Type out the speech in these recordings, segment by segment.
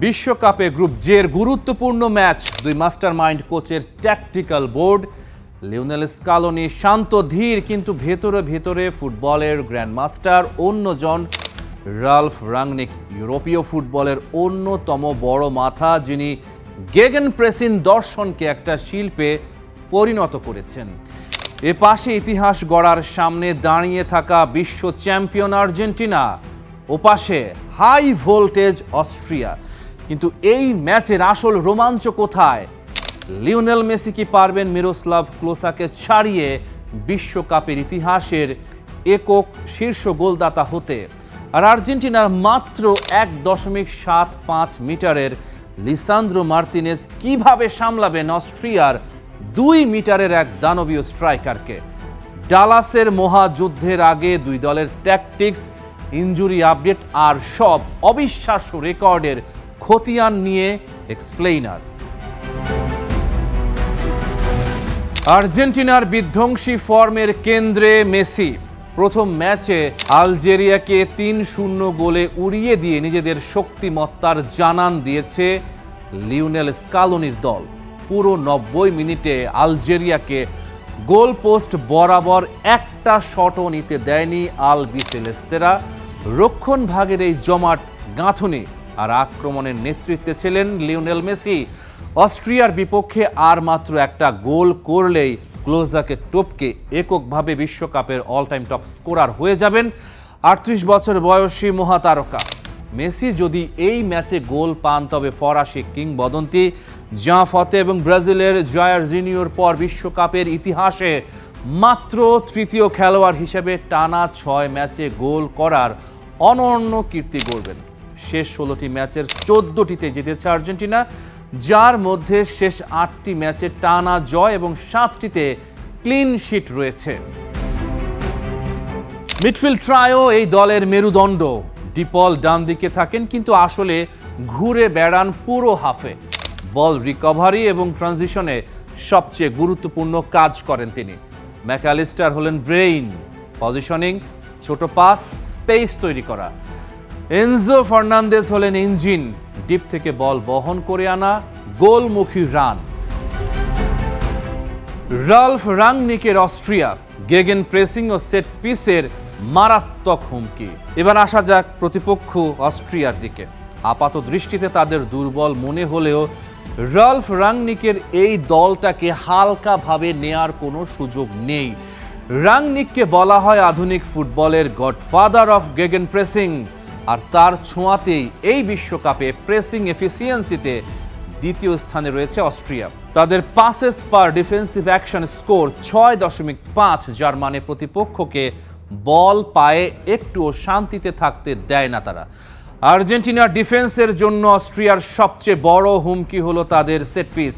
বিশ্বকাপে গ্রুপ জের গুরুত্বপূর্ণ ম্যাচ, দুই মাস্টারমাইন্ড কোচের ট্যাকটিক্যাল বোর্ড। লিওনেল স্কালোনি শান্ত ধীর, কিন্তু ভেতরে ভেতরে ফুটবলের গ্র্যান্ডমাস্টার অন্যজন রাল্ফ রাংনিক, ইউরোপীয় ফুটবলের অন্যতম বড় মাথা, যিনি গেগেন প্রেসিং দর্শনকে একটা শিল্পে পরিণত করেছেন। এ পাশে ইতিহাস গড়ার সামনে দাঁড়িয়ে থাকা বিশ্ব চ্যাম্পিয়ন আর্জেন্টিনা, ও পাশে হাই ভোল্টেজ অস্ট্রিয়া। কিন্তু এই ম্যাচের আসল রোমাঞ্চ কোথায়? লিওনেল মেসি কি পারবেন মিরোস্লাভ ক্লোসাকে ছাড়িয়ে বিশ্বকাপের ইতিহাসের একক শীর্ষ গোলদাতা হতে? আর আর্জেন্টিনার মাত্র 1.75 মিটারের লিসান্দ্রো মার্তিনেজ কিভাবে সামলাবেন অস্ট্রিয়ার 2 মিটারের এক দানবীয় স্ট্রাইকারকে? ডালাসের মহাযুদ্ধের আগে দুই দলের ট্যাকটিক্স, ইনজুরি আপডেট আর সব অবিশ্বাস্য রেকর্ডের খতিয়ান নিয়ে এক্সপ্লেইনার। আর্জেন্টিনার বিধ্বংসী ফর্মের কেন্দ্রে মেসি। প্রথম ম্যাচে আলজেরিয়াকে 3-0 গোলে উড়িয়ে দিয়ে নিজেদের শক্তিমত্তার জানান দিয়েছে লিওনেল স্কালোনির দল। পুরো 90 মিনিটে আলজেরিয়াকে গোল পোস্ট বরাবর একটা শটও নিতে দেয়নি আলবিসেলেস্তেরা। রক্ষণ ভাগের এই জমাট গাঁথুনি আর আক্রমণের নেতৃত্বে ছিলেন লিওনেল মেসি। অস্ট্রিয়ার বিপক্ষে আর মাত্র একটা গোল করলেই ক্লোজাকে টপকে এককভাবে বিশ্বকাপের অল টাইম টপ স্কোরার হয়ে যাবেন 38 বছর বয়সী মহাতারকা। মেসি যদি এই ম্যাচে গোল পান, তবে ফরাসি কিংবদন্তি জাঁ ফতে এবং ব্রাজিলের জায়ার জিনিয়র পর বিশ্বকাপের ইতিহাসে মাত্র তৃতীয় খেলোয়াড় হিসেবে টানা 6 ম্যাচে গোল করার অনন্য কীর্তি গড়বেন। শেষ 16টি ম্যাচের 14টিতে জিতেছে আর্জেন্টিনা, যার মধ্যে শেষ 8টি ম্যাচে টানা জয় এবং 7টিতে ক্লিন শিট রয়েছে। মিডফিল্ড ট্রায়ো এই দলের মেরুদণ্ড। ডিপল ডান দিকে থাকেন, কিন্তু আসলে ঘুরে বেড়ান পুরো হাফে। বল রিকভারি এবং ট্রানজিশনে সবচেয়ে গুরুত্বপূর্ণ কাজ করেন তিনি। ম্যাকঅ্যালিস্টার হলেন ব্রেইন, পজিশনিং, ছোট পাস, স্পেস তৈরি করা। এনজো ফার্নান্দেজ হলেন ইঞ্জিন, ডিপ থেকে বল বহন করে আনা, গোলমুখী run. Ralph রাংনিকের Austria gegen pressing ও সেট পিসের মারাত্মক হুমকি। এবার আসা যাক প্রতিপক্ষ অস্ট্রিয়ার দিকে। আপাত দৃষ্টিতে তাদের দুর্বল মনে হলেও রাল্ফ রাংনিকের এই দলটাকে হালকাভাবে নেয়ার কোনো সুযোগ নেই। রাংনিককে বলা হয় আধুনিক ফুটবলের গডফাদার অফ গেগেন প্রেসিং, আর তার ছোঁয়াতেই এই বিশ্বকাপে প্রেসিং এফিসিয়েন্সিতে দ্বিতীয় স্থানে রয়েছে অস্ট্রিয়া। তাদের পাসেস পার ডিফেন্সিভ অ্যাকশন স্কোর 6.5, যার মানে প্রতিপক্ষকে বল পায়ে একটুও শান্তিতে থাকতে দেয় না তারা। আর্জেন্টিনার ডিফেন্সের জন্য অস্ট্রিয়ার সবচেয়ে বড় হুমকি হলো তাদের সেট পিস।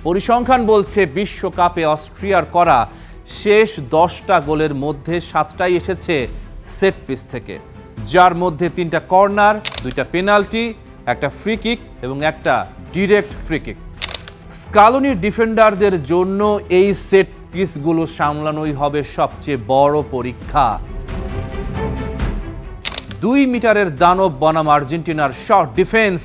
পরিসংখ্যান বলছে বিশ্বকাপে অস্ট্রিয়ার করা শেষ 10টা গোলের মধ্যে 7টাই এসেছে সেট পিস থেকে, যার মধ্যে 3টা কর্নার, 2টা পেনাল্টি, একটা ফ্রি কিক এবং একটা ডিরেক্ট ফ্রি কিক। স্কালোনির ডিফেন্ডারদের জন্য এই সেট পিসগুলো সামলানোই হবে সবচেয়ে বড় পরীক্ষা। 2 মিটারের দানব বনাম আর্জেন্টিনার শর্ট ডিফেন্স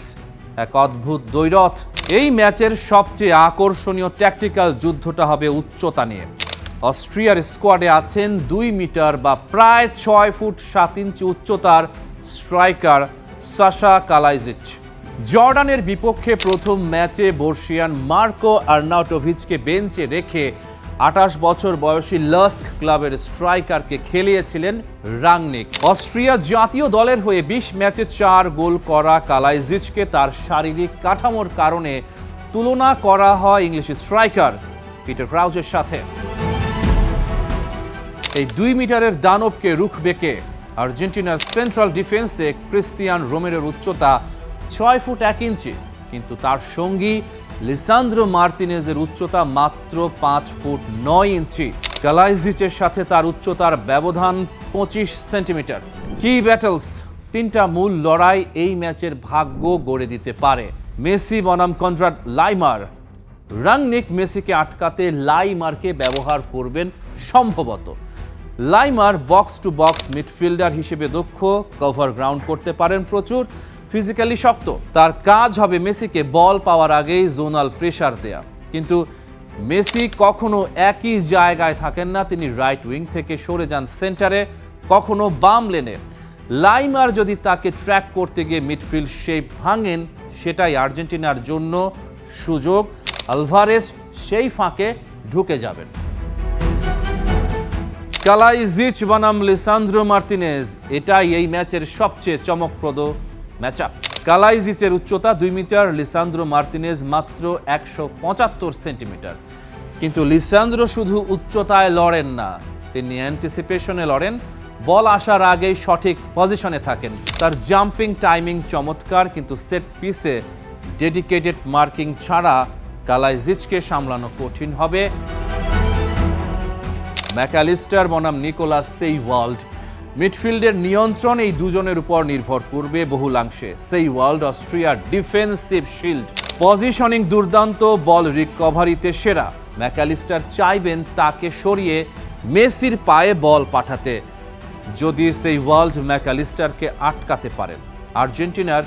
এক অদ্ভুত দ্বৈরথ। এই ম্যাচের সবচেয়ে আকর্ষণীয় ট্যাকটিক্যাল যুদ্ধটা হবে উচ্চতা নিয়ে। অস্ট্রিয়ার স্কোয়াডে আছেন 2 মিটার বা প্রায় 6 ফুট 7 ইঞ্চি উচ্চতার স্ট্রাইকার সাশা কালাইজিচ। জর্ডানের বিপক্ষে প্রথম ম্যাচে বর্ষিয়ান মার্কো আর্নাউটোভিচকে বেঞ্চে রেখে 28 বছর বয়সী লাস্ক ক্লাবের স্ট্রাইকারকে খেলিয়েছিলেন রাংনিক। অস্ট্রিয়া জাতীয় দলের হয়ে 20 ম্যাচে 4 গোল করা কালাইজিচকে তার শারীরিক কাঠামোর কারণে তুলনা করা হয় ইংলিশ স্ট্রাইকার পিটার ক্রাউচের সাথে। এই 2 মিটারের দানবকে রুখবে কে? আর্জেন্টিনার সেন্ট্রাল ডিফেন্সে ক্রিস্তিয়ান রোমেরোর উচ্চতা 6 ফুট 1 ইঞ্চি, কিন্তু তার সঙ্গী লিসান্দ্রো মার্তিনেজের উচ্চতা মাত্র 5 ফুট 9 ইঞ্চি। কালাইজিচের সাথে তার উচ্চতার ব্যবধান 25 সেন্টিমিটার। কি ব্যাটলস, 3টা মূল লড়াই এই ম্যাচের ভাগ্য গড়ে দিতে পারে। মেসি বনাম কনরাড লাইমার। রাংনিক মেসিকে আটকাতে লাইমারকে ব্যবহার করবেন সম্ভবত। Laimer box to box midfielder হিসেবে দক্ষ, কভার গ্রাউন্ড করতে পারেন প্রচুর, ফিজিক্যালি শক্ত। তার কাজ হবে মেসিকে বল পাওয়ার আগেই জোনাল প্রেসার দেয়া। কিন্তু মেসি কখনো একই জায়গায় থাকেন না, তিনি রাইট উইং থেকে সরে যান সেন্টারে, কখনো বাম লেনে। লাইমার যদি তাকে ট্র্যাক করতে গিয়ে মিডফিল্ড শেপ ভাঙেন, সেটাই আর্জেন্টিনার জন্য সুযোগ। আলভারেজ সেই ফাঁকে ঢুকে যাবেন। কালাইজিচ বনাম লিসান্দ্রো মার্তিনেজ, এটাই এই ম্যাচের সবচেয়ে চমকপ্রদ ম্যাচআপ। কালাইজিচের উচ্চতা 2 মিটার, লিসান্দ্রো মার্তিনেজ মাত্র 175 সেন্টিমিটার। কিন্তু লিসান্দ্রো শুধু উচ্চতায় লড়েন না, তিনি অ্যান্টিসিপেশনে লড়েন। বল আসার আগেই সঠিক পজিশনে থাকেন। তার জাম্পিং টাইমিং চমৎকার, কিন্তু সেট পিসে ডেডিকেটেড মার্কিং ছাড়া কালাইজিচকে সামলানো কঠিন হবে। ম্যাকালিস্টার বনাম নিকোলাস সেইওয়াল্ড, মিডফিল্ডের নিয়ন্ত্রণ এই দুজনের উপর নির্ভর করবে বহুলাংশে। সেইওয়াল্ড অস্ট্রিয়ার ডিফেন্সিভ শিল্ড, পজিশনিং দুর্দান্ত, বল রিকভারিতে সেরা। ম্যাকালিস্টার চাইবেন তাকে সরিয়ে মেসির পায়ে বল পাঠাতে। যদি সেইওয়াল্ড ম্যাকালিস্টারকে আটকাতে পারেন, আর্জেন্টিনার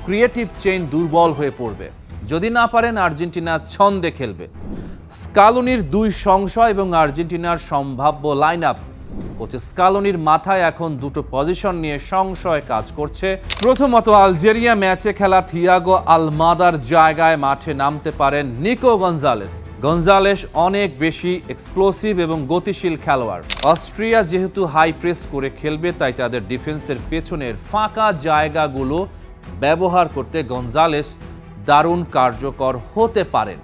ক্রিয়েটিভ চেইন দুর্বল হয়ে পড়বে। যদি না পারেন, আর্জেন্টিনা ছন্দে খেলবে। স্কালোনির 2 সংশয় এবং আর্জেন্টিনার সম্ভাব্য লাইন আপ। কোচ স্কালোনির মাথায় এখন 2টো পজিশন নিয়ে সংশয় কাজ করছে। প্রথমত, আলজেরিয়া ম্যাচে খেলা থিয়াগো আলমাদার জায়গায় মাঠে নামতে পারেন নিকো গঞ্জালেস। গঞ্জালেস অনেক বেশি এক্সপ্লোসিভ এবং গতিশীল খেলোয়াড়। অস্ট্রিয়া যেহেতু হাই প্রেস করে খেলবে, তাই তাদের ডিফেন্সের পেছনের ফাঁকা জায়গাগুলো ব্যবহার করতে গঞ্জালেস দারুণ কার্যকর হতে পারেন।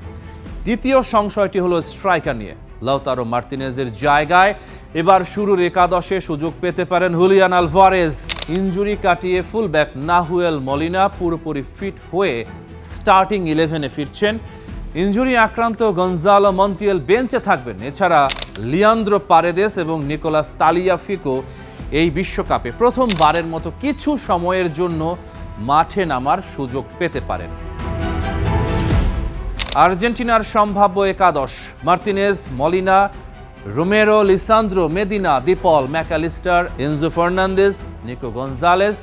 দ্বিতীয় সংশয়টি হলো স্ট্রাইকার নিয়ে। লাউতারো মার্তিনেজের জায়গায় এবার শুরুর একাদশে সুযোগ পেতে পারেন হুলিয়ান আলভারেজ। ইনজুরি কাটিয়ে ফুলব্যাক নাহুয়েল মলিনা পুরোপুরি ফিট হয়ে স্টার্টিং 11-এ ফিরছেন। ইনজুরি আক্রান্ত গনজালো মন্টিয়েল বেঞ্চে থাকবেন। এছাড়া লিয়ান্দ্রো পারেদেস এবং নিকোলাস তালিয়াফিকো এই বিশ্বকাপে প্রথমবারের মতো কিছু সময়ের জন্য মাঠে নামার সুযোগ পেতে পারেন। আর্জেন্টিনার সম্ভাব্য একাদশ: Martinez, Molina, Romero, Lisandro, Medina, De Paul, Mac Allister, Enzo Fernandez, Nico Gonzalez,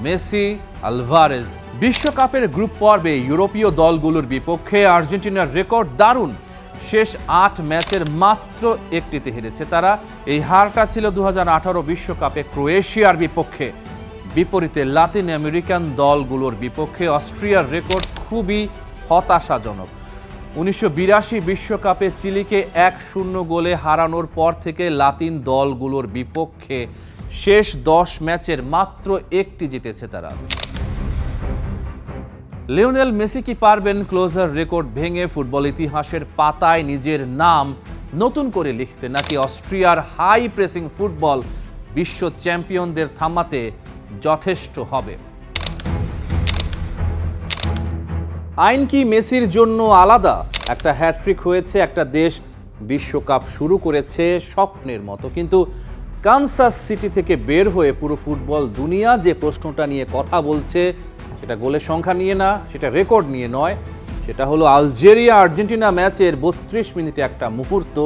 Messi, Alvarez. বিশ্বকাপের গ্রুপ পর্বে ইউরোপীয় দলগুলোর বিপক্ষে আর্জেন্টিনার রেকর্ড দারুণ। শেষ 8 ম্যাচের মাত্র একটিতে হেরেছে তারা। এই হারটা ছিল 2018 বিশ্বকাপে ক্রোয়েশিয়ার বিপক্ষে। বিপরীতে লাতিন আমেরিকান দলগুলোর বিপক্ষে অস্ট্রিয়ার রেকর্ড খুবই হতাশাজনক। 1982 বিশ্বকাপে চিলিকে 1-0 গোলে হারানোর পর থেকে লাতিন দলগুলোর বিপক্ষে শেষ 10 ম্যাচের মাত্র একটি জিতেছে তারা। লিওনেল মেসি কি পারবেন ক্লোজার রেকর্ড ভেঙে ফুটবল ইতিহাসের পাতায় নিজের নাম নতুন করে লিখতে, নাকি অস্ট্রিয়ার হাই প্রেসিং ফুটবল বিশ্ব চ্যাম্পিয়নদের থামাতে যথেষ্ট হবে? আইন কি মেসির জন্য আলাদা? একটা হ্যাটট্রিক হয়েছে, একটা দেশ বিশ্বকাপ শুরু করেছে স্বপ্নের মতো, কিন্তু কানসাস সিটি থেকে বের হয়ে পুরো ফুটবল দুনিয়া যে প্রশ্নটা নিয়ে কথা বলছে, সেটা গোলের সংখ্যা নিয়ে না, সেটা রেকর্ড নিয়ে নয়, সেটা হলো আলজেরিয়া আর্জেন্টিনা ম্যাচের 32 মিনিটে একটা মুহূর্ত,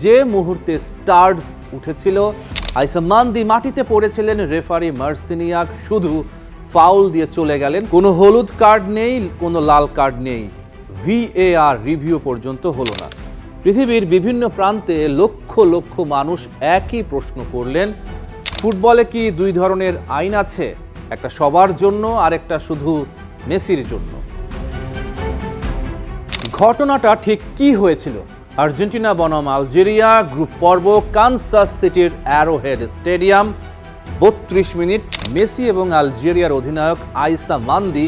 যে মুহূর্তে স্টার্স উঠেছিল। আইসা মান্দি মাটিতে পড়েছিলেন, রেফারি মার্সিনিয়াক শুধু ফাউল দিয়ে চলে গেলেন। কোনো হলুদ কার্ড নেই, কোনো লাল কার্ড নেই, VAR রিভিউ পর্যন্ত হলো না। পৃথিবীর বিভিন্ন প্রান্তে লক্ষ লক্ষ মানুষ একই প্রশ্ন করলেন, ফুটবলে কি 2 ধরনের আইন আছে? একটা সবার জন্য আর একটা শুধু মেসির জন্য। ঘটনাটা ঠিক কি হয়েছিল? আর্জেন্টিনা বনাম আলজেরিয়া, গ্রুপ পর্ব, কানসাস সিটির অ্যারোহেড স্টেডিয়াম। 32 মিনিট মেসি এবং আলজেরিয়ার অধিনায়ক আইসা মান্দি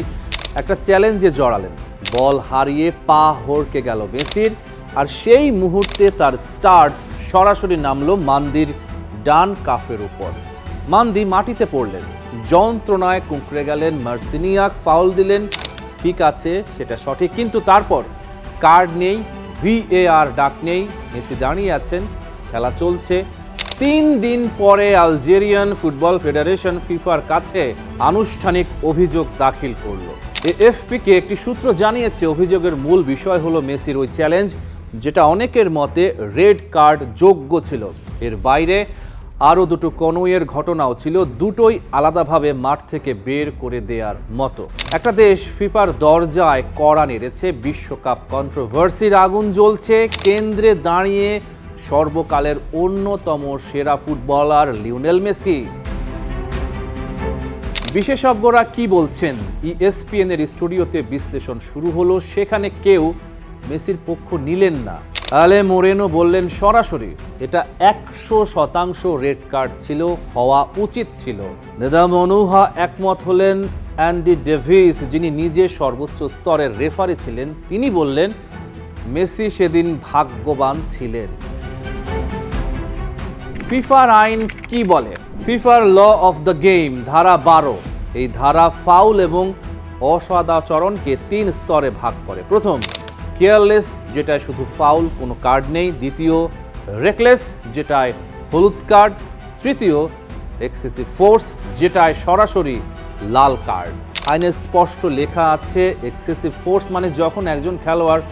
একটা চ্যালেঞ্জে জড়ালেন। বল হারিয়ে পা হড়কে গেল মেসির, আর সেই মুহূর্তে তার স্টার্স সরাসরি নামলো মান্দির ডান কাফের উপর। মান্দি মাটিতে পড়লেন, যন্ত্রণায় কুঁকড়ে গেলেন। মার্সিনিয়াক ফাউল দিলেন, ঠিক আছে, সেটা সঠিক, কিন্তু তারপর কার্ড নেই, VAR ডাক নেই, মেসি দাঁড়িয়ে আছেন, খেলা চলছে। 3 দিন পরে আলজেরিয়ান ফুটবল ফেডারেশন ফিফার কাছে আনুষ্ঠানিক অভিযোগ দাখিল করলো। AFP-কে একটি সূত্র জানিয়েছে, অভিযোগের মূল বিষয় হলো মেসির ওই চ্যালেঞ্জ, যেটা অনেকের মতে রেড কার্ড যোগ্য ছিল। এর বাইরে আরও দুটো কনওয়ের ঘটনাও ছিল, দুটোই আলাদাভাবে মাঠ থেকে বের করে দেওয়ার মতো। একটা দেশ ফিফার দরজায় কড়া নেড়েছে, বিশ্বকাপ কন্ট্রোভার্সির আগুন জ্বলছে, কেন্দ্রে দাঁড়িয়ে সর্বকালের অন্যতম সেরা ফুটবলার লিওনেল মেসি। বিশেষজ্ঞরা কি বলছেন? ESPN এর স্টুডিওতে বিশ্লেষণ শুরু হলো, সেখানে কেউ মেসির পক্ষ নিলেন না। আলে মোরেনো বললেন সরাসরি এটা 100% রেড কার্ড ছিল, হওয়া উচিত ছিল। নেদা মনুহা একমত হলেন। অ্যান্ডি ডেভিস, যিনি নিজে সর্বোচ্চ স্তরের রেফারি ছিলেন, তিনি বললেন মেসি সেদিন ভাগ্যবান ছিলেন। ফিফার আইন কি বলে? ফিফার ল অফ দ্য গেম ধারা 12, এই ধারা ফাউল এবং অসদাচরণকে 3 স্তরে ভাগ করে। প্রথম, কেয়ারলেস, যেটায় শুধু ফাউল, কোনো কার্ড নেই। দ্বিতীয়, রেকলেস, যেটায় হলুদ কার্ড। তৃতীয়, এক্সেসিভ ফোর্স, যেটায় সরাসরি লাল কার্ড। আইনে স্পষ্ট লেখা আছে এক্সেসিভ ফোর্স মানে যখন একজন খেলোয়াড়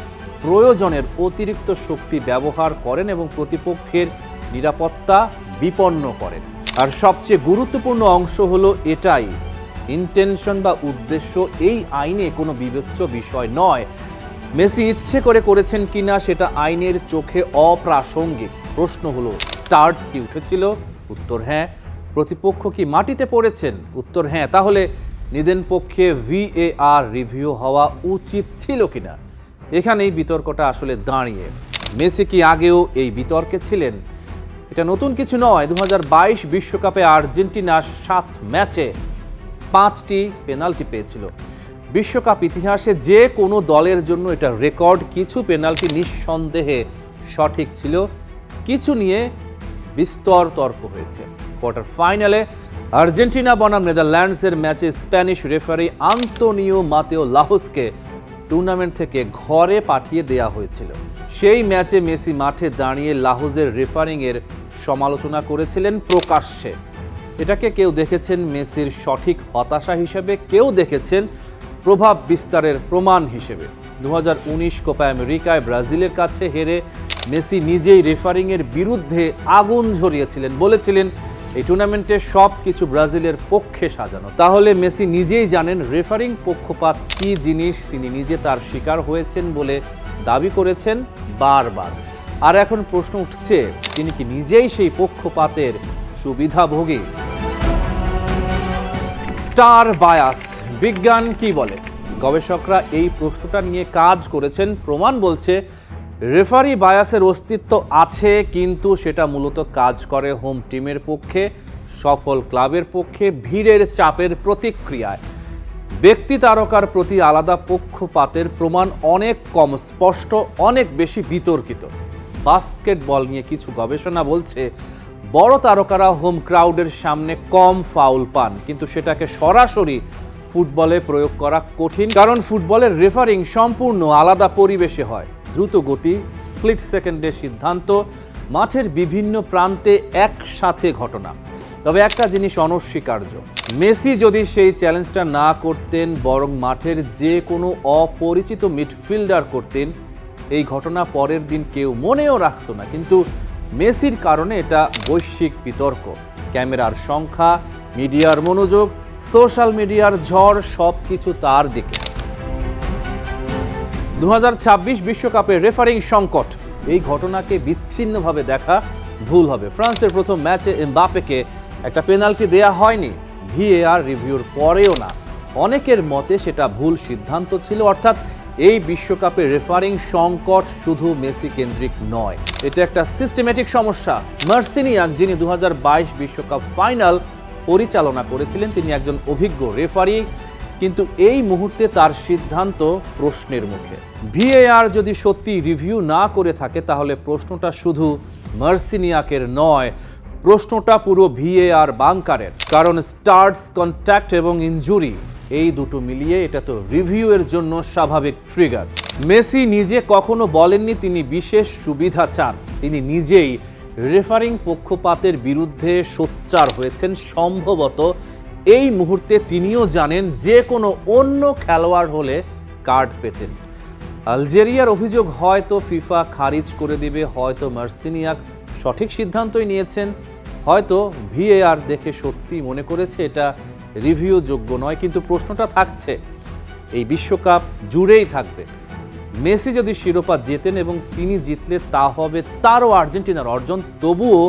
প্রয়োজনের অতিরিক্ত শক্তি ব্যবহার করেন এবং প্রতিপক্ষের নিরাপত্তা বিপন্ন করেন। আর সবচেয়ে গুরুত্বপূর্ণ অংশ হলো এটাই, ইন্টেনশন বা উদ্দেশ্য এই আইনে কোনো বিবেচ্য বিষয় নয়। মেসি ইচ্ছে করে করেছেন কিনা সেটা আইনের চোখে অপ্রাসঙ্গিক। প্রশ্ন হলো স্টার্স কি উঠেছিল? উত্তর হ্যাঁ। প্রতিপক্ষ কি মাটিতে পড়েছেন? উত্তর হ্যাঁ। তাহলে নিদেন পক্ষে VAR রিভিউ হওয়া উচিত ছিল কিনা, এখানেই বিতর্কটা আসলে দাঁড়িয়ে। মেসি কি আগেও এই বিতর্কে ছিলেন? এটা নতুন কিছু নয়। 2022 বিশ্বকাপে আর্জেন্টিনা 7 ম্যাচে 5টি পেনাল্টি পেয়েছিল। বিশ্বকাপ ইতিহাসে যে কোনো দলের জন্য এটা রেকর্ড। কিছু পেনাল্টি নিঃসন্দেহে সঠিক ছিল, কিছু নিয়ে বিস্তর তর্ক হয়েছে। কোয়ার্টার ফাইনালে আর্জেন্টিনা বনাম নেদারল্যান্ডসের ম্যাচে স্প্যানিশ রেফারি আন্তোনিও মাতেও লাহোসকে টুর্নামেন্ট থেকে ঘরে পাঠিয়ে দেয়া হয়েছিল। সেই ম্যাচে মেসি মাঠে দাঁড়িয়ে লাহোজের রেফারিংয়ের সমালোচনা করেছিলেন প্রকাশ্যে। এটাকে কেউ দেখেছেন মেসির সঠিক হতাশা হিসেবে, কেউ দেখেছেন প্রভাব বিস্তারের প্রমাণ হিসেবে। 2019 কোপা আমেরিকায় ব্রাজিলের কাছে হেরে মেসি নিজেই রেফারিংয়ের বিরুদ্ধে আগুন ঝরিয়েছিলেন, বলেছিলেন এই টুর্নামেন্টে সব কিছু ব্রাজিলের পক্ষে সাজানো। তাহলে মেসি নিজেই জানেন রেফারিং পক্ষপাত কি জিনিস, তিনি নিজে তার শিকার হয়েছেন বলে দাবি করেছেন বারবার। আর এখন প্রশ্ন উঠছে, তিনি কি নিজেই সেই পক্ষপাতের সুবিধাভোগী? স্টার বায়াস, বিজ্ঞান কি বলে? গবেষকরা এই প্রশ্নটা নিয়ে কাজ করেছেন। প্রমাণ বলছে রেফারি বায়াসের অস্তিত্ব আছে, কিন্তু সেটা মূলত কাজ করে হোম টিমের পক্ষে, সফল ক্লাবের পক্ষে, ভিড়ের চাপের প্রতিক্রিয়ায়। ব্যক্তি তারকার প্রতি আলাদা পক্ষপাতের প্রমাণ অনেক কম স্পষ্ট, অনেক বেশি বিতর্কিত। বাস্কেটবল নিয়ে কিছু গবেষণা বলছে বড় তারকারা হোম ক্রাউডের সামনে কম ফাউল পান, কিন্তু সেটাকে সরাসরি ফুটবলে প্রয়োগ করা কঠিন, কারণ ফুটবলের রেফারিং সম্পূর্ণ আলাদা পরিবেশে হয়। দ্রুত গতি, স্প্লিট সেকেন্ডের সিদ্ধান্ত, মাঠের বিভিন্ন প্রান্তে একসাথে ঘটনা। তবে একটা জিনিস অনস্বীকার্য, মেসি যদি সেই চ্যালেঞ্জটা না করতেন, বরং মাঠের যে কোনো অপরিচিত মিডফিল্ডার করতেন, এই ঘটনা পরের দিন কেউ মনেও রাখতো না। কিন্তু মেসির কারণে এটা বৈশ্বিক বিতর্ক। ক্যামেরার সংখ্যা, মিডিয়ার মনোযোগ, সোশ্যাল মিডিয়ার ঝড়, সব কিছু তার দিকে। 2026 বিশ্বকাপের রেফারিং সংকট, এই ঘটনাকে বিচ্ছিন্নভাবে দেখা ভুল হবে। ফ্রান্সের প্রথম ম্যাচে এমবাপ্পেকে একটা পেনাল্টি দেয়া হয়নি, VAR রিভিউর পরেও না। অনেকের মতে সেটা ভুল সিদ্ধান্ত ছিল। অর্থাৎ এই বিশ্বকাপে রেফারিং সংকট শুধু মেসি কেন্দ্রিক নয়, এটা একটা সিস্টেমেটিক সমস্যা। মার্সিনিয়াক, যিনি 2022 বিশ্বকাপ ফাইনাল পরিচালনা করেছিলেন, তিনি একজন অভিজ্ঞ রেফারি, কিন্তু এই মুহূর্তে তার সিদ্ধান্ত প্রশ্নের মুখে। VAR যদি সত্যি রিভিউ না করে থাকে, তাহলে প্রশ্নটা শুধু মার্সিনিয়াকের নয়, প্রশ্নটা পুরো VAR বাংকারের। কারণ স্টার্টস, কন্ট্যাক্ট এবং ইনজুরি, এই দুটো মিলিয়ে এটা তো রিভিউয়ের জন্য স্বাভাবিক ট্রিগার। মেসি নিজে কখনো বলেননি তিনি বিশেষ সুবিধা চান, তিনি নিজেই রেফারিং পক্ষপাতের বিরুদ্ধে সোচ্চার হয়েছেন। সম্ভবত এই মুহূর্তে তিনিও জানেন যে কোনো অন্য খেলোয়াড় হলে কার্ড পেতেন। আলজেরিয়ার অভিযোগ হয়তো ফিফা খারিজ করে দিবে, হয়তো মার্সিনিয়াক সঠিক সিদ্ধান্তই নিয়েছেন। হয়তো ভিএআর দেখে সত্যি মনে করেছে এটা রিভিউ যোগ্য নয়, কিন্তু প্রশ্নটা থাকছে, এই বিশ্বকাপ জুড়েই থাকবে। মেসি যদি শিরোপা জেতেন এবং তিনি জিতলে তা হবে তারও আর্জেন্টিনার অর্জন, তবুও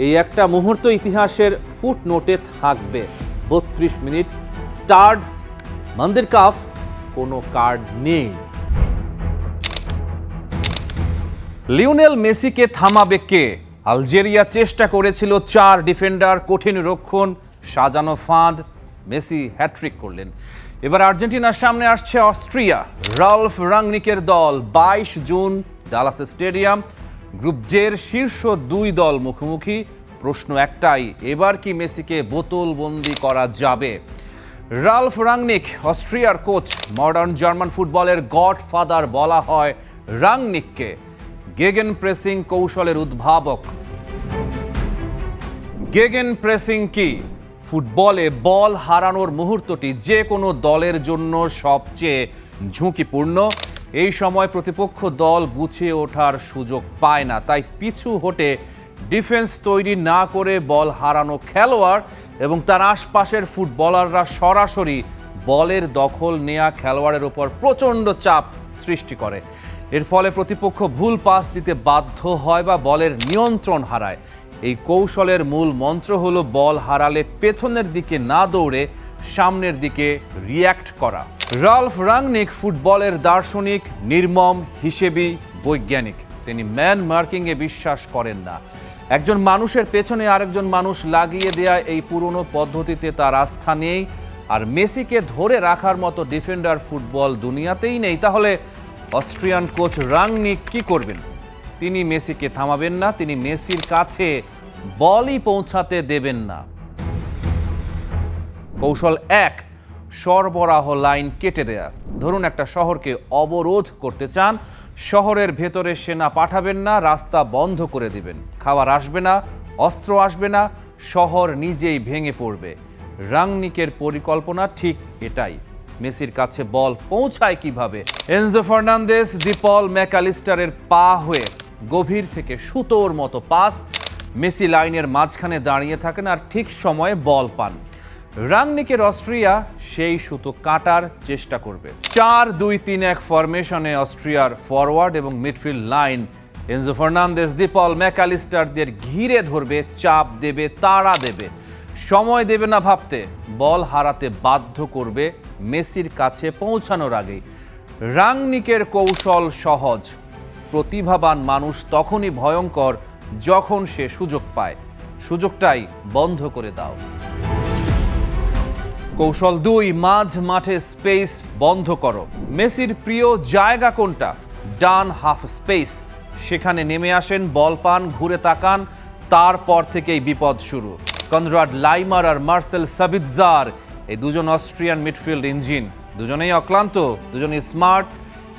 এই একটা মুহূর্ত ইতিহাসের ফুটনোটে থাকবে। 32 মিনিট স্টার্টস মন্দির কাফ, কোনো কার্ড নেই। লিওনেল মেসিকে থামাবে কে? আলজেরিয়া চেষ্টা করেছিল 4 ডিফেন্ডার, কঠিন রক্ষণ, সাজানো ফাঁদ, মেসি হ্যাট্রিক করলেন। এবার আর্জেন্টিনার সামনে আসছে অস্ট্রিয়া। রালফ রাংনিকের দল 22 জুন ডালাস স্টেডিয়াম। গ্রুপ জের শীর্ষ 2 দল মুখোমুখি। প্রশ্ন একটাই, এবার কি মেসিকে বোতলবন্দি করা যাবে? রালফ রাংনিক অস্ট্রিয়ার কোচ, মডার্ন জার্মান ফুটবলের গডফাদার বলা হয় রাংনিককে। গেগেন প্রেসিং কৌশলের উদ্ভাবক। গেগেন প্রেসিং কি? ফুটবলে বল হারানোর মুহূর্তটি যে কোনো দলের জন্য সবচেয়ে ঝুঁকিপূর্ণ। এই সময় প্রতিপক্ষ দল গুছিয়ে ওঠার সুযোগ পায় না, তাই পিছু হটে ডিফেন্স তৈরি না করে বল হারানো খেলোয়াড় এবং তার আশপাশের ফুটবলাররা সরাসরি বলের দখল নেয়া খেলোয়াড়ের উপর প্রচণ্ড চাপ সৃষ্টি করে। এর ফলে প্রতিপক্ষ ভুল পাস দিতে বাধ্য হয় বা বলের নিয়ন্ত্রণ হারায়। এই কৌশলের মূল মন্ত্র হলো বল হারালে পেছনের দিকে না দৌড়ে সামনের দিকে রিয়্যাক্ট করা। রালফ রাংনিক ফুটবলের দার্শনিক, নির্মম, হিসেবি, বৈজ্ঞানিক। তিনি ম্যান মার্কিংয়ে বিশ্বাস করেন না। একজন মানুষের পেছনে আরেকজন মানুষ লাগিয়ে দেয়া এই পুরনো পদ্ধতিতে তার আস্থা নেই। আর মেসিকে ধরে রাখার মতো ডিফেন্ডার ফুটবল দুনিয়াতেই নেই। তাহলে অস্ট্রিয়ান কোচ রাংনিক কি করবেন? তিনি মেসিকে থামাবেন না, তিনি মেসির কাছে বলই পৌঁছাতে দেবেন না। কৌশল 1, সরবরাহ লাইন কেটে দেয়া। ধরুন একটা শহরকে অবরোধ করতে চান, শহরের ভেতরে সেনা পাঠাবেন না, রাস্তা বন্ধ করে দিবেন। খাবার আসবে না, অস্ত্র আসবে না, শহর নিজেই ভেঙে পড়বে। রাংনিকের পরিকল্পনা ঠিক এটাই। মেসির কাছে বল পৌঁছায় কিভাবে? এনজো ফার্নান্দেস, ডিপল, ম্যাকঅ্যালিস্টারের পা হয়ে গভীর থেকে সুতোর মতো পাস। মেসি লাইনের মাঝখানে দাঁড়িয়ে থাকেন আর ঠিক সময়ে বল পান। রাংনিকের অস্ট্রিয়া সেই সুতো কাটার চেষ্টা করবে। 4-2-3-1 ফরমেশনে অস্ট্রিয়ার ফরওয়ার্ড এবং midfield line Enzo Fernandez, De Paul, ম্যাকঅ্যালিস্টারদের ঘিরে ধরবে, চাপ দেবে, তাড়া দেবে, সময় দেবে না ভাবতে। বল হারাতে বাধ্য করবে মেসির কাছে পৌঁছানোর আগেই। রাংনিকের কৌশল সহজ। প্রতিভাবান মানুষ তখনই ভয়ঙ্কর যখন সে সুযোগ পায়। সুযোগটাই বন্ধ করে দাও। কৌশল 2, মাঝ মাঠে স্পেস বন্ধ করো। মেসির প্রিয় জায়গা কোনটা? ডান হাফ স্পেস। সেখানে নেমে আসেন, বল পান, ঘুরে তাকান, তারপর থেকেই বিপদ শুরু। কনরাড লাইমার আর মার্সেল সাবিৎজার, এই দুজন অস্ট্রিয়ান মিডফিল্ড ইঞ্জিন। দুজনেই অক্লান্ত, দুজনেই স্মার্ট।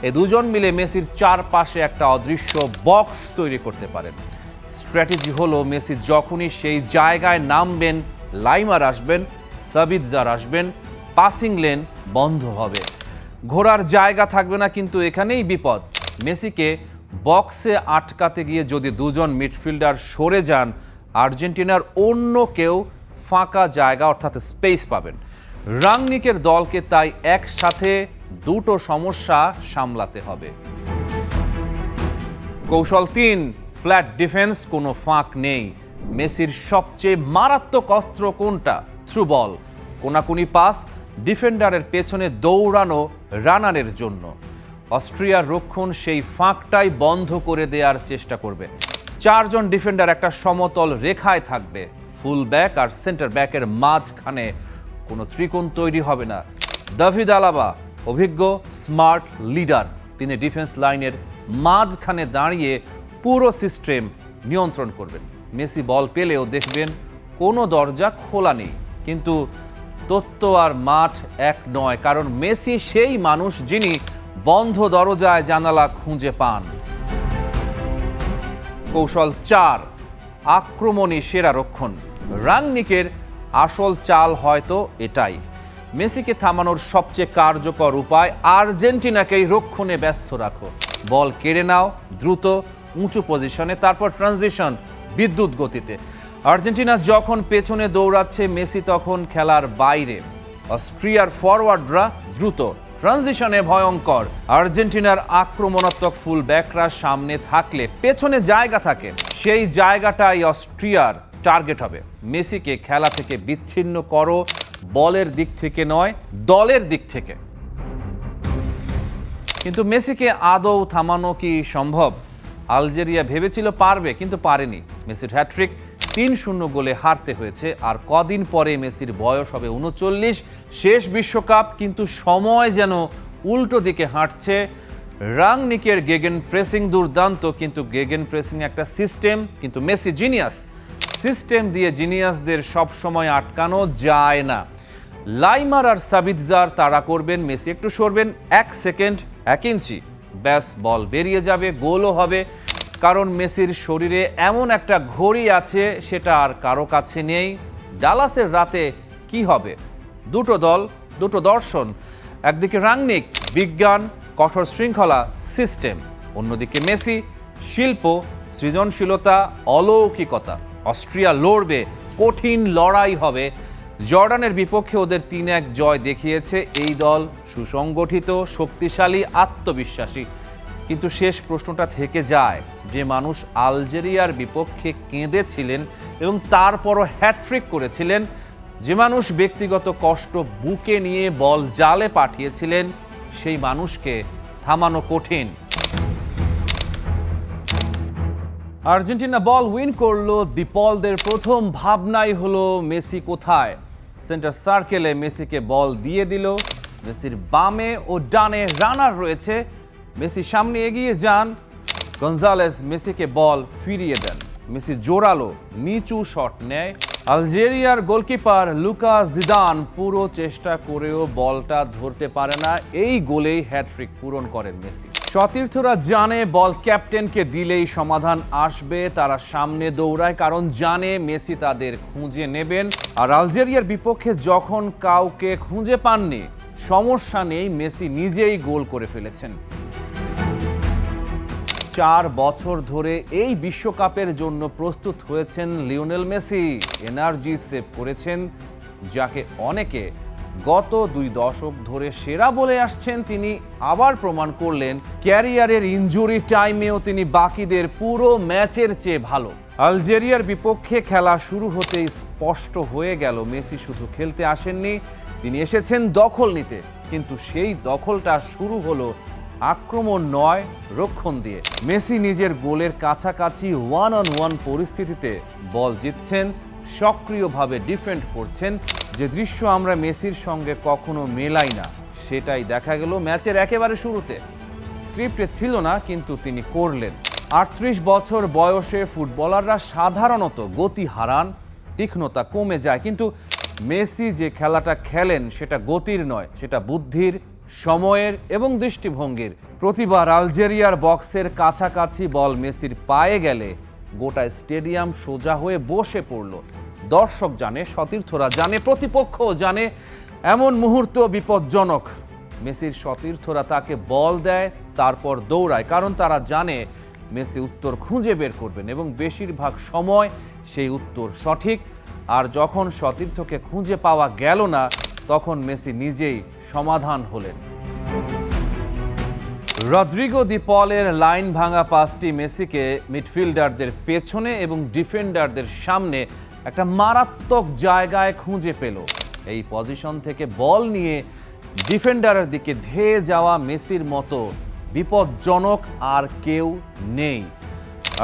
এই দুজন মিলে মেসির চারপাশে একটা অদৃশ্য বক্স তৈরি করতে পারেন। স্ট্র্যাটেজি হলো মেসি যখনই সেই জায়গায় নামবেন, লাইমার আসবেন, সাবিৎজার আসবেন, পাসিং লেন বন্ধ হবে, ঘোরার জায়গা থাকবে না। কিন্তু এখানেই বিপদ। মেসিকে বক্সে আটকাতে গিয়ে যদি দুজন মিডফিল্ডার সরে যান, আর্জেন্টিনার অন্য কেউ ফাঁকা জায়গা অর্থাৎ স্পেস পাবেন। রাংনিকের দলকে তাই একসাথে দুটো সমস্যা সামলাতে হবে। কৌশল 3, ফ্ল্যাট ডিফেন্স, কোনো ফাঁক নেই। মেসির সবচেয়ে মারাত্মক অস্ত্র কোনটা? থ্রু বল, কোনাকুনি পাস, ডিফেন্ডারের পেছনে দৌড়ানো রানারের জন্য। অস্ট্রিয়ার রক্ষণ সেই ফাঁকটাই বন্ধ করে দেওয়ার চেষ্টা করবে। 4 জন ডিফেন্ডার একটা সমতল রেখায় থাকবে। ফুল ব্যাক আর সেন্টার ব্যাকের মাঝখানে কোনো ত্রিকোণ তৈরি হবে না। দাভিদ আলাবা অভিজ্ঞ, স্মার্ট লিডার। তিনি ডিফেন্স লাইনের মাঝখানে দাঁড়িয়ে পুরো সিস্টেম নিয়ন্ত্রণ করবেন। মেসি বল পেলেও দেখবেন কোনো দরজা খোলা নেই। কিন্তু তত্ত্ব আর মাঠ এক নয়, কারণ মেসি সেই মানুষ যিনি বন্ধ দরজায় জানালা খুঁজে পান। কৌশল 4, আক্রমণী সেরা রক্ষণ। রাংনিকের আসল চাল হয়তো এটাই। মেসিকে থামানোর সবচেয়ে কার্যকর উপায় আর্জেন্টিনাকেই রক্ষণে ব্যস্ত রাখো। বল কেড়ে নাও দ্রুত, উঁচু পজিশনে, তারপর ট্রানজিশন বিদ্যুৎ গতিতে। আর্জেন্টিনা যখন পেছনে দৌড়াচ্ছে, মেসি তখন খেলার বাইরে। অস্ট্রিয়ার ফরওয়ার্ডরা দ্রুত, ট্রানজিশনে ভয়ঙ্কর। আর্জেন্টিনার আক্রমণাত্মক ফুল ব্যাকরা সামনে থাকলে পেছনে জায়গা থাকে, সেই জায়গাটাই অস্ট্রিয়ার টার্গেট হবে। মেসিকে খেলা থেকে বিচ্ছিন্ন করো, বলের দিক থেকে নয়, দলের দিক থেকে। কিন্তু মেসিকে আদৌ থামানো কি সম্ভব? আলজেরিয়া ভেবেছিল পারবে, কিন্তু পারেনি। মেসির হ্যাট্রিক, ৩-০ গোলে হারতে হয়েছে। আর কদিন পরে মেসির বয়স হবে ৩৯, শেষ বিশ্বকাপ, কিন্তু সময় যেন উল্টো দিকে হাঁটছে। রাংনিকের গেগেন প্রেসিং দুর্দান্ত, কিন্তু গেগেন প্রেসিং একটা সিস্টেম, কিন্তু মেসি জিনিয়াস। সিস্টেম দিয়ে জিনিয়াসদের সবসময় আটকানো যায় না। লাইমার আর সাবিৎজার তাড়া করবেন, মেসি একটু সরবেন ১ সেকেন্ড ১ ইঞ্চি, ব্যাস বল বেরিয়ে যাবে, গোলও হবে। কারণ মেসির শরীরে এমন একটা ঘড়ি আছে, সেটা আর কারো কাছে নেই। ডালাসের রাতে কি হবে? দুটো দল, দুটো দর্শন। একদিকে রাংনিক, বিজ্ঞান, কঠোর শৃঙ্খলা, সিস্টেম। অন্যদিকে মেসি, শিল্প, সৃজনশীলতা, অলৌকিকতা। অস্ট্রিয়া লড়বে, কঠিন লড়াই হবে। জর্ডানের বিপক্ষে ওদের ৩-১ জয় দেখিয়েছে এই দল। সুসংগঠিত, শক্তিশালী, আত্মবিশ্বাসী। কিন্তু শেষ প্রশ্নটা থেকে যায়, যে মানুষ আলজেরিয়ার বিপক্ষে কেঁদেছিলেন এবং তারপরও হ্যাট্রিক করেছিলেন, যে মানুষ ব্যক্তিগত কষ্ট বুকে নিয়ে বল জালে পাঠিয়েছিলেন, সেই মানুষকে থামানো কঠিন। আর্জেন্টিনা বল উইন করলো, দিপলদের প্রথম ভাবনাই হলো মেসি কোথায়। সেন্টার সার্কেলে মেসিকে বল দিয়ে দিল। মেসির বামে ও ডানে রানার রয়েছে। মেসি সামনে এগিয়ে যান, গনজালেস মেসিকে বল ফিরিয়ে দেন। মেসি জোরালো নিচু শট নেয়। আলজেরিয়ার গোলকিপার লুকাস জিদান পুরো চেষ্টা করেও বলটা ধরতে পারে না। এই গোলেই হ্যাট্রিক পূরণ করেন মেসি। সতীর্থরা জানে বল ক্যাপ্টেনকে দিলেই সমাধান আসবে, তারা সামনে দৌড়ায়, কারণ জানে মেসি তাদের খুঁজে নেবেন। আর আলজেরিয়ার বিপক্ষে যখন কাউকে খুঁজে পাননি, সমস্যা নেই, মেসি নিজেই গোল করে ফেলেছেন। 4 বছর ধরে এই বিশ্বকাপের জন্য প্রস্তুত হয়েছেন লিওনেল মেসি। এনার্জি সেভ করেছেন, যাকে অনেকে গত 2 দশক ধরে সেরা বলে আসছেন, তিনি আবার প্রমাণ করলেন। ক্যারিয়ারের ইনজুরি টাইমেও তিনি বাকিদের পুরো ম্যাচের চেয়ে ভালো। আলজেরিয়ার বিপক্ষে খেলা শুরু হতেই স্পষ্ট হয়ে গেল, মেসি শুধু খেলতে আসেননি, তিনি এসেছেন দখল নিতে। কিন্তু সেই দখলটা শুরু হলো আক্রমণ নয়, রক্ষণ দিয়ে। মেসি নিজের গোলের কাছাকাছি 1-on-1 পরিস্থিতিতে বল জিতছেন, সক্রিয়ভাবে ডিফেন্ড করছেন। যে দৃশ্য আমরা মেসির সঙ্গে কখনো মেলাই না, সেটাই দেখা গেল ম্যাচের একেবারে শুরুতে। স্ক্রিপ্টে ছিল না, কিন্তু তিনি করলেন। 38 বছর বয়সে ফুটবলাররা সাধারণত গতি হারান, তীক্ষ্ণতা কমে যায়, কিন্তু মেসি যে খেলাটা খেলেন সেটা গতির নয়, সেটা বুদ্ধির, সময়ের এবং দৃষ্টিভঙ্গির। প্রতিবার আলজেরিয়ার বক্সের কাছাকাছি বল মেসির পায়ে গেলে গোটা স্টেডিয়াম সোজা হয়ে বসে পড়ল। দর্শক জানে, সতীর্থরা জানে, প্রতিপক্ষ জানে, এমন মুহূর্ত বিপজ্জনক। মেসির সতীর্থরা তাকে বল দেয়, তারপর দৌড়ায়, কারণ তারা জানে মেসি উত্তর খুঁজে বের করবেন এবং বেশিরভাগ সময় সেই উত্তর সঠিক। আর যখন সতীর্থকে খুঁজে পাওয়া গেল না, তখন মেসি নিজেই সমাধান হলেন। রদ্রিগো দি পলের লাইন ভাঙা পাসটি মেসিকে মিডফিল্ডারদের পেছনে এবং ডিফেন্ডারদের সামনে একটা মারাত্মক জায়গায় খুঁজে পেল। এই পজিশন থেকে বল নিয়ে ডিফেন্ডারের দিকে ধেয়ে যাওয়া মেসির মতো বিপজ্জনক আর কেউ নেই।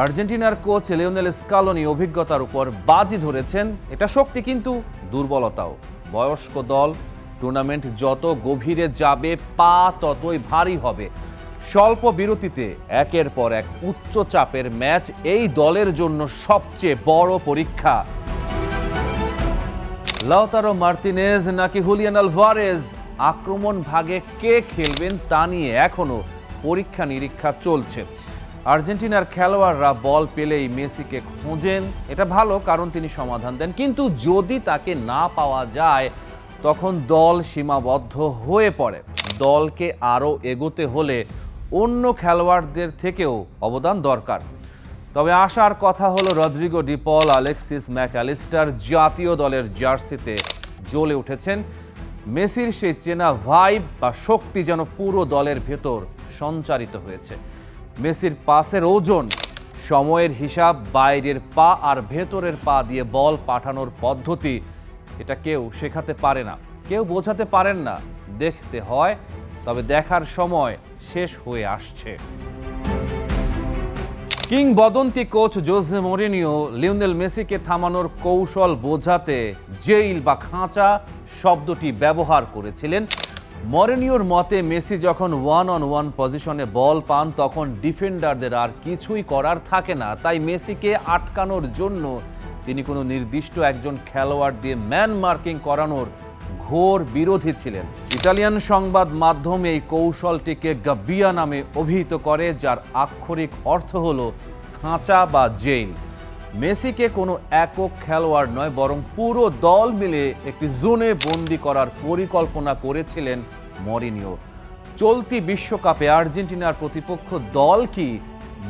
আর্জেন্টিনার কোচ লিওনেল স্কালোনি অভিজ্ঞতার উপর বাজি ধরেছেন। এটা শক্তি, কিন্তু দুর্বলতাও। বয়স্ক দল, টুর্নামেন্ট যত গভীরে যাবে পা ততই ভারী হবে। স্বল্প বিরতিতে একের পর এক উচ্চ চাপের ম্যাচ এই দলের জন্য সবচেয়ে বড় পরীক্ষা। লাউতারো মার্তিনেজ নাকি হুলিয়ান আলভারেজ, আক্রমণ ভাগে কে খেলবেন তা নিয়ে এখনো পরীক্ষা নিরীক্ষা চলছে। আর্জেন্টিনার খেলোয়াড়রা বল পেলেই মেসিকে খোঁজেন, এটা ভালো, কারণ তিনি সমাধান দেন। কিন্তু যদি তাকে না পাওয়া যায়, তখন দল সীমাবদ্ধ হয়ে পড়ে। দলকে আরও এগোতে হলে অন্য খেলোয়াড়দের থেকেও অবদান দরকার। তবে আসার কথা হলো রদ্রিগো ডি পল, আলেক্সিস ম্যাকঅ্যালিস্টার জাতীয় দলের জার্সিতে জ্বলে উঠেছেন। মেসির সেই চেনা ভাইব বা শক্তি যেন পুরো দলের ভেতর সঞ্চারিত হয়েছে। মেসির পাসের ওজন, সময়ের হিসাব, বাইরের পা আর ভেতরের পা দিয়ে বল পাঠানোর পদ্ধতি, এটা কেউ শেখাতে পারে না, কেউ বোঝাতে পারেন না। দেখতে হয়, তবে দেখার সময় শেষ হয়ে আসছে। কিংবদন্তি কোচ জোসে মরিনিও লিওনেল মেসিকে থামানোর কৌশল বোঝাতে জেইল বা খাঁচা শব্দটি ব্যবহার করেছিলেন। মরিনিওর মতে মেসি যখন ওয়ান অন ওয়ান পজিশনে বল পান তখন ডিফেন্ডারদের আর কিছুই করার থাকে না। তাই মেসিকে আটকানোর জন্য তিনি কোনো নির্দিষ্ট একজন খেলোয়াড় দিয়ে ম্যান মার্কিং করানোর ঘোর বিরোধী ছিলেন। ইতালিয়ান সংবাদ মাধ্যম এই কৌশলটিকে গাব্বিয়া নামে অভিহিত করে, যার আক্ষরিক অর্থ হলো খাঁচা বা জেইল। মেসিকে কোনো একক খেলোয়াড় নয়, বরং পুরো দল মিলে একটি জোনে বন্দি করার পরিকল্পনা করেছিলেন মরিনিও। চলতি বিশ্বকাপে আর্জেন্টিনার প্রতিপক্ষ দল কি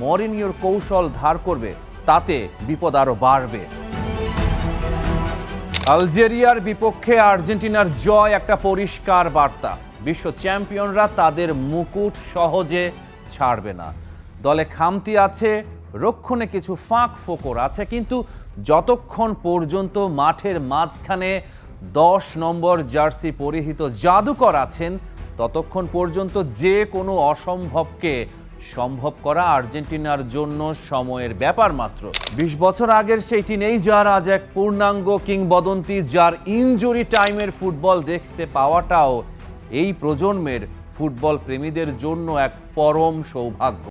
মরিনিওর কৌশল ধার করবে? তাতে বিপদ আরও বাড়বে। আলজেরিয়ার বিপক্ষে আর্জেন্টিনার জয় একটা পরিষ্কার বার্তা। বিশ্ব চ্যাম্পিয়নরা তাদের মুকুট সহজে ছাড়বে না। দলে খামতি আছে, রক্ষণে কিছু ফাঁক ফোকর আছে, কিন্তু যতক্ষণ পর্যন্ত মাঠের মাঝখানে 10 নম্বর জার্সি পরিহিত জাদুকর আছেন, ততক্ষণ পর্যন্ত যে কোনো অসম্ভবকে সম্ভব করা আর্জেন্টিনার জন্য সময়ের ব্যাপার মাত্র। 20 বছর আগের সেই টিনেজার আজ এক পূর্ণাঙ্গ কিংবদন্তি, যার ইনজুরি টাইমের ফুটবল দেখতে পাওয়াটাও এই প্রজন্মের ফুটবল প্রেমীদের জন্য এক পরম সৌভাগ্য।